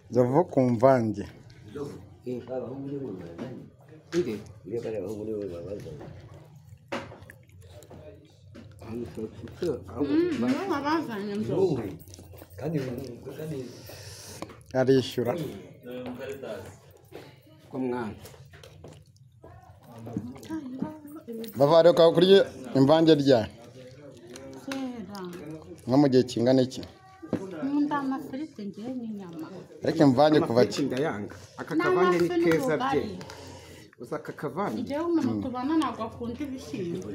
Nzovu ku mvange. Arishyura bavareka kurya imvange rya nko mu gihe kingana iki amafiriti ngiye n'inyama ariko imvange kuva ndayanga aka kavange ni keza bye uza aka kavange ngewe umuntu tubana ntabwo akunda ibishyimbo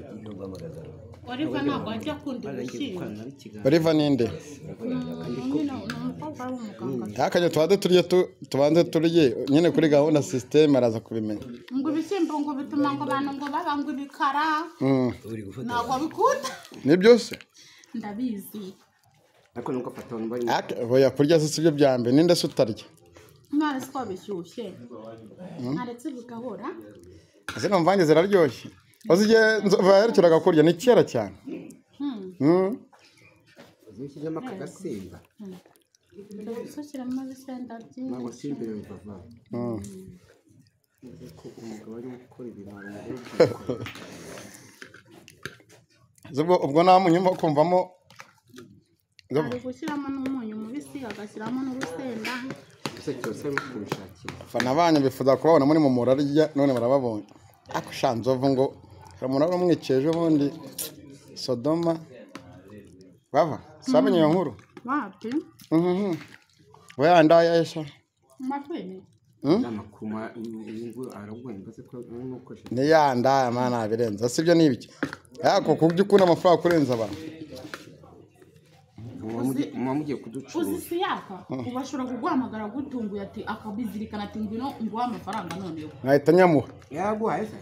Oliva ntabwo ajya akunda ibishyimbo Oliva ninde hakajya tubanze turye nyine kuri gahunda system araza kubimenya ngo ibishyimbo ngo bituma ngo abantu ngo babanga ibikara ntabwo bikunda ni byose ndabizi ariko nuko fatana bari oya kurya se sibyo bya mbere ninde se utarya none siko bishyushye aretse bigahora ese mvange ziraryoshye uzije baherekeraga kurya ni kera cyane zishyizemo akagasimba usukiramo ibisenda byinshi ntabwo simbere bivava ko umugabo ari gukora ibintu ubwo nta munyuma kumvamo ari gushyiramo n'umunyu mubisi agashyiramo n'urusenda ese cyose no kubishakira fana banyu bifuza kubabona muri mu murarya none barababonye ako shanzovu ngo umuntu umwiceje ubundi Sodoma bava samenye iyo nkuru wapi wenda yesha mafene namakuma ingu aragwemba se ko nuko ni yanda mana birenza sibyo nibiki yako kubyukuna amafaranga kurenza abantu mugiye kuducura uzisi yaka ubashobora kuguhamagara gutunguye ati akabizirikana ati ngwino nguha amafaranga noneho nkahita nyamuha yaguhaye se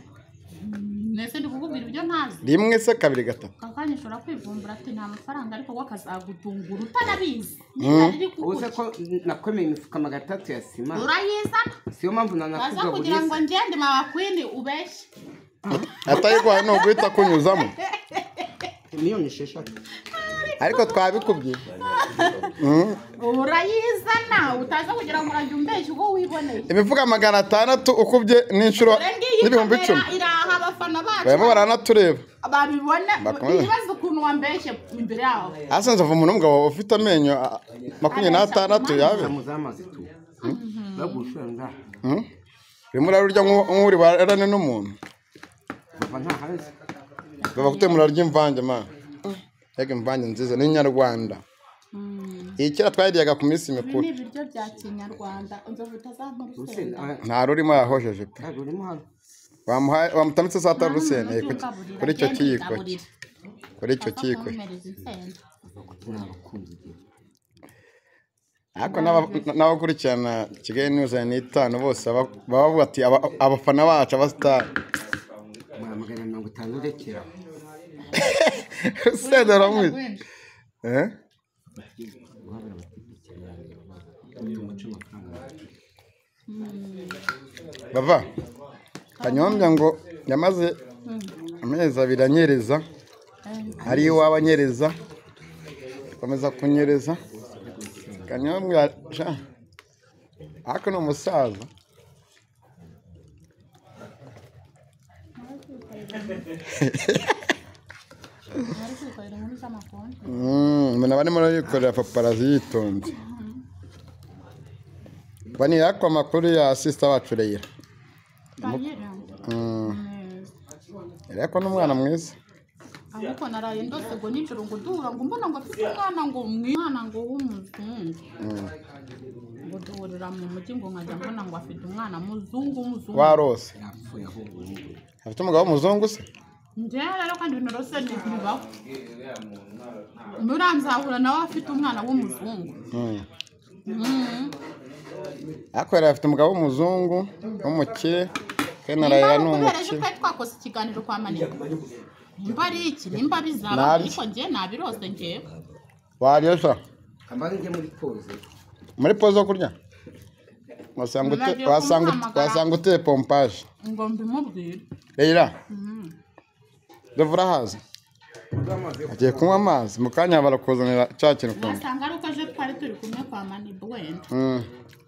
nese ndi kukubwira ibyo ntazi rimwe se kabiri gatatu kakanya ushobora kwivumbura ati nta mafaranga ariko wakazagutungura utanabizi uze ko nakomeye imifuka 3 ya sima urayizana siyo mpamvu nanakugaburira kugira ngo ngende mabakwini ubeshye atayigwaye no guhita kunyuzamo miliyoni 6 ariko twabikubye urayizana utaza kugira ngo urajye umbeshye ubwo wiboneye imifuka 600 ukubye n'inshuro n'ibihumbi 10 iraha abafana bacu barimo baranatureba babibona ibibazo ukuntu wambeshye imbere yaho asanze uva umuntu umugabo ufite amenyo 26 yabe muzamazi tu bagushura nga rimwe rarurya nk'uri barane n'umuntu bava nta hanze baba kutemura ry'imvange ma yega imvange nziza ni nyarwanda ikira twayiryaga ku minsi mikuru ni ibiryo bya kinyarwanda unzo butazampura urusenda nta rurimo yahojeje pe rurimo hano wamutamitse sata rusenda kuri icyo kiyiko kuri icyo kiyiko ariko n'abakurikirana Kigali News n'itanu bose bavuga ati abafana bacu abasitari magana 50 rekera rusenda ramwe bava kanyombya ngo yamaze amezi 2 anyereza ari iwaba anyereza akomeza kunyereza kanyombya ariko ni umusaza mbona barimo barikorera paparazi yitonze bani yakwa amakuru ya sister wacu Leila ariko n'umwana mwiza ariko naraye ndose ngo nijoro ngo duhura ngo mbona ngo afite umwana ngo umwana ngo w'umuzungu ngo duhurira mu mujyi ngo nkajya mbona ngo afite umwana muzungu warose afite umugabo w'umuzungu se njyewe rero kandi ibintu rose ntibibaho muranzahura nawe afite umwana w'umuzungu ariko yari afite umugabo w'umuzungu w'umukire kandi naraye n'umukire twakoze ikiganiro kwa maneko nimba ari iki nimba bizaba ariko njye nabirose njyewe wariyosha ambaye njye muri pause yo kurya wasanga uteye pompage ngo mbimubwire Leila dovura haza agiye kunywa amazi mu kanya barakuzanira cya kintu ukunda wasanga ari uko aje twari turi kumwe kwa Manibu wenda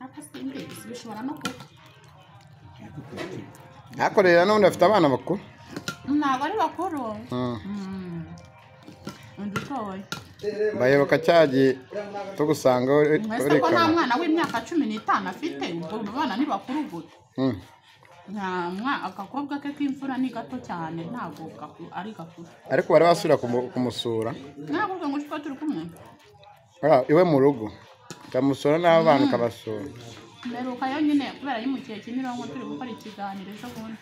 ariko simbizi bishobora no kuba hakorera n'ubundi afite abana bakuru ntabwo ari bakuru udutoye bayoboka cyagiye tugusanga mwese ko nta mwana w'imyaka 15 afite ubwo bana ni bakuru gute agakobwa ke k'imfura ni gato cyane ntabwo ari gakuru ariko bari basubira kumusura ntabwo ngo ushobora turi kumwe iwe mu rugo ukamusura n'abana ukabasura mperuka yo nyine kubera ari mu gihe Kimironko turi gukora ikiganiro ejo bundi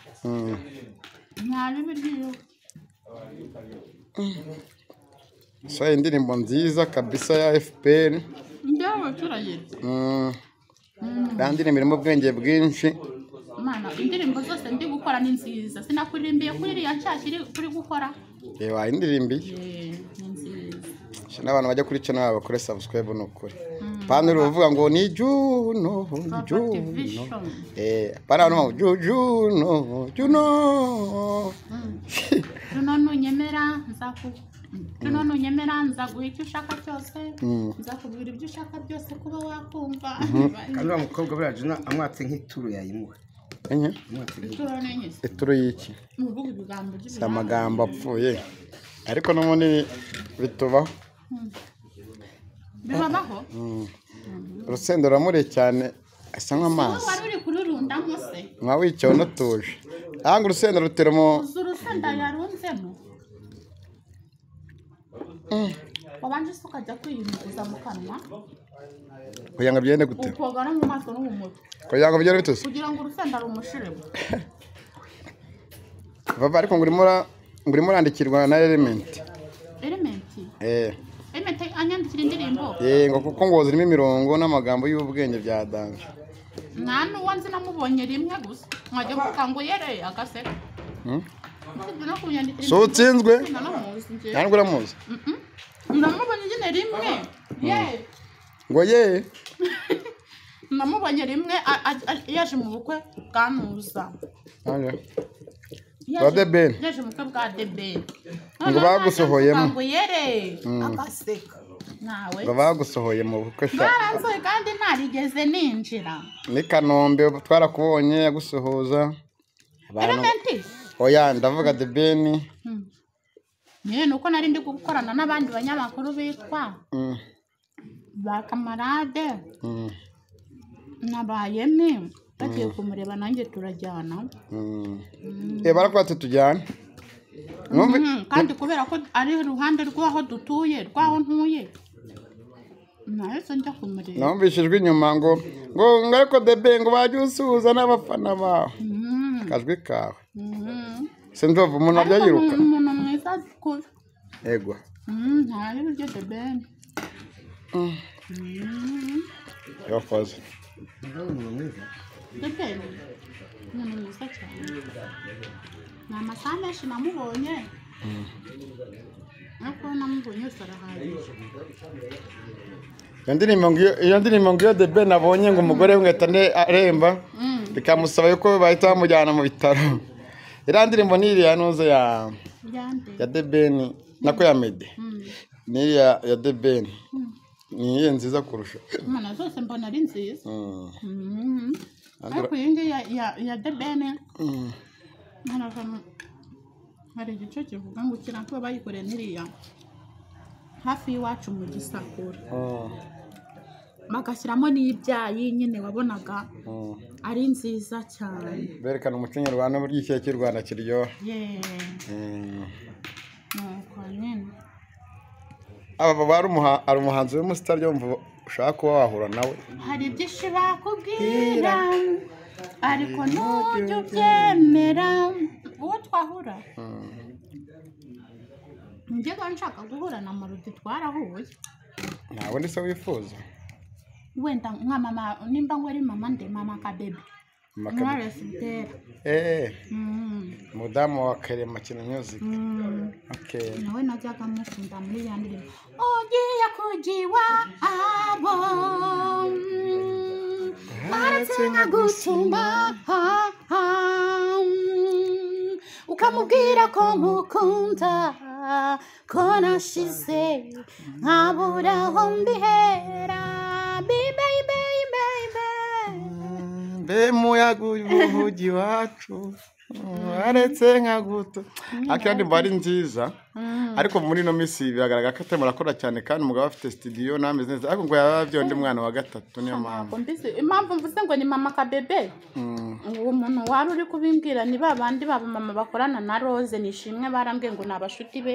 nta bibi ry'iyo so indirimbo nziza kabisa ya FPR njyawe turayetse kandi irimo ubwenge bwinshi mana indirimbo zose ndi gukora ni nziza sinakuririmbiye kuri iriya nshyashya kuri gukora yewe indirimbo ni nziza n'abantu bajya kuri channel yabo bakore subscribe n'ukuri panel uvuga ngo ni Juno para no Juno Juno nunyemera nzaguha icyo ushaka cyose nzakubwira ibyo ushaka byose kuba wakumva kandi wa mukobwa buriya Juno amwatse nk'ituru yayimuha ituru y'iki amagambo apfuye ariko n'ubundi bitubaho bibabaho urusenda ruramure cyane asa nk'amazi wari uri kururundamo se nka wicaye unatuje ahanga urusenda ruteramo urusenda yarunzemo wabanje se ukajya kwiyumiza mu kanwa kugira ngo byende gute ukogana mu maso no mu mutwe kugira ngo byende bitose kugira ngo urusenda rumushiremo baba ariko ngo urimo urandikirwa na element anyandikira indirimbo ngo kuko ngo zirimo imirongo n'amagambo y'ubwenge bya danje nta n'uwanzi namubonye rimwe gusa nkajya kuvuga ngo yereye agaseka so utsinzwe ntabwo uramuzi namubonye nyine rimwe ngo ye namubonye rimwe yaje mu bukwe bwa Nuza bwa Deben yaje mu bukwe bwa Deben ngo bagusohoyemo ngo yereye agaseka nawe ngo bagusohoye mu bukwe baransoye kandi ntarigeze ninjira ni Kanombe twarakubonye yagusohoza Elementi oya ndavuga Deben nyine nuko nari ndi gukorana n'abandi banyamakuru bitwa ba Kamarade nabayeme bagiye kumureba nanjye turajyana barakwatse tujyana kandi kubera ko ari iruhande rw'aho dutuye rw'aho ntuye nahise njya kumureba numvishijwe inyuma ngo ariko Deben ngo bajye usuhuza n'abafana bawe kajwi kawe sinzova umuntu ajya yiruka umuntu mwiza kure ego ntari buryo Deben yakoze Deben umuntu mwiza cyane ni amasaha menshi namubonye ariko namubonye yose arahagije iyo ndirimbo ngiyo Deben abonye ngo umugore we ngahita aremba bikamusaba yuko bahita bamujyana mu bitaro iriya ndirimbo ni iriya nuze ya Deben nako ya Mede ni iriya ya Deben ni iyihe nziza kurusha mana zose mbona ari nziza ariko iyi ngiyi ya Deben hari igice kivuga ngo kirankuba bayikoreye n'iriya hafi y'iwacu mu Gisakura bagashyiramo n'ibyayi nyine wabonaga ari nziza cyane berekana umuco nyarwanda buryo icyayi cy'u Rwanda kiryoha nuko nyine ari umuhanzi w'umusitari yumva ushaka kuba wahura nawe hari byinshi bakubwira ariko ntujya ubyemera uwo twahura njyewe nshaka guhura na Marudi twarahuye ntabwo ndi se wifuza wenda nka mama nimba ngo ari mama nde mama Kabebe mudamu wa Karema Kina Music nawe najyaga mukunda muri ya ndirimbo ugiye kujiwa abo maratse nkagutuma ukamubwira ko mukunda ko nashize nkabura aho mbihera baby mbe muyaga ubuhugi wacu aretse nkaguto akandi mbari nziza ariko muri no misi biragaragara ko atemurakora cyane kandi umugabo afite studio nameze neza ariko ngo yabavyo ndi mwana wa gatatu niyo mpamvu impamvu mvuze ngo ni mama Kabebe uwo muntu wari uri kubimbwira ni babandi baba mama bakorana na Rose nishimwe barambwiye ngo nabashuti be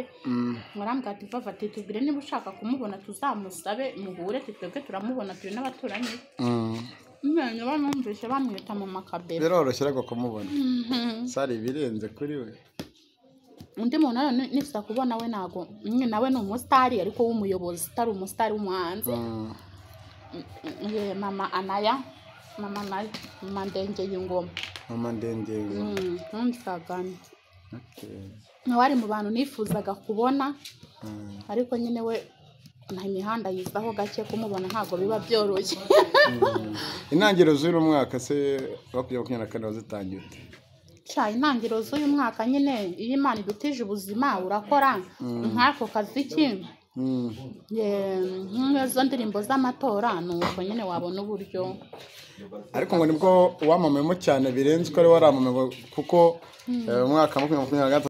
murambwa ati vava titubwire niba ushaka kumubona tuzamusabe muhure twebwe turamubona turi n'abaturanyi Mwenye banumvise bamwita mama Kabebe biroroshye ariko kumubona sari birenze kuri we undi muntu nayo nifisa kubona we nago nawe ni umusitari ariko w'umuyobozi utari umusitari w'umuhanzi mama Anaya mama Ndengeye ingoma mama Ndengeye ntumsagane wari mu bantu nifuzaga kubona ariko nyine we nta imihanda yizaho gake kumubona ntago biba byoroshye intangiriro z'uyu mwaka se bakujya 24 wazitangiye ute intangiriro z'uyu mwaka nyine iyo Imana idutije ubuzima urakora nk'ako kazi ki nk'izo ndirimbo z'amatora nuko nyine wabona uburyo ariko ngo nibwo wamamemo cyane birenze ko ari waramamaye kuko umwaka 2023